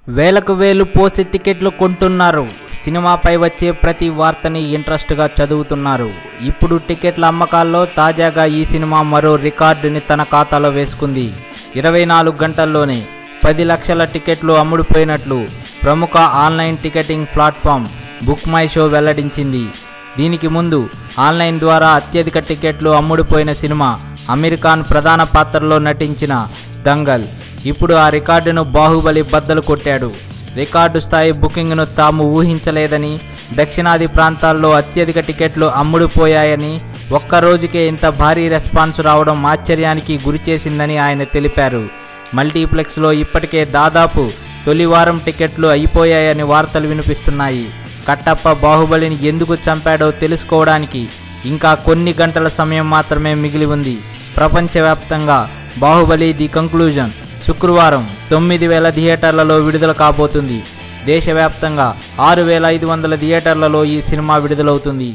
వేలకు వేలు పోసి టికెట్లు కొంటున్నారు. సినిమాపై వచ్చే ప్రతి వార్తని ఇంట్రెస్ట్గా చదువుతున్నారు. ఇప్పుడు టికెట్ల అమ్మకాల్లో తాజాగా ఈ సినిమా మరో రికార్డుని తన ఖాతాలో వేసుకుంది. 24 గంటల్లోనే 10 లక్షల టికెట్లు అమ్ముడుపోయినట్లు ప్రముఖ online ticketing platform book my show వెల్లడించింది. దీనికి ముందు ఆన్లైన్ ద్వారా అత్యధిక టికెట్లు అమ్ముడుపోయిన సినిమా అమీర్ ఖాన్ ప్రధాన పాత్రలో నటించిన దంగల్. ఇప్పుడు ఆ రికార్డును బాహుబలి బద్దలు కొట్టాడు. రికార్డు స్థాయి బుకింగ్ను తాము ఊహించలేదని, దక్షిణాది ప్రాంతాల్లో అత్యధిక టికెట్లు అమ్ముడుపోయాయని, ఒక్క రోజుకే ఇంత భారీ రెస్పాన్స్ రావడం ఆశ్చర్యానికి గురిచేసిందని ఆయన తెలిపారు. మల్టీప్లెక్స్లో ఇప్పటికే దాదాపు తొలి వారం టికెట్లు అయిపోయాయని వార్తలు వినిపిస్తున్నాయి. కట్టప్ప బాహుబలిని ఎందుకు చంపాడో తెలుసుకోవడానికి ఇంకా కొన్ని గంటల సమయం మాత్రమే మిగిలి ఉంది. ప్రపంచవ్యాప్తంగా బాహుబలి ది కంక్లూజన్ శుక్రవారం 9,000 థియేటర్లలో విడుదల కాబోతుంది. దేశవ్యాప్తంగా 6,500 థియేటర్లలో ఈ సినిమా విడుదలవుతుంది.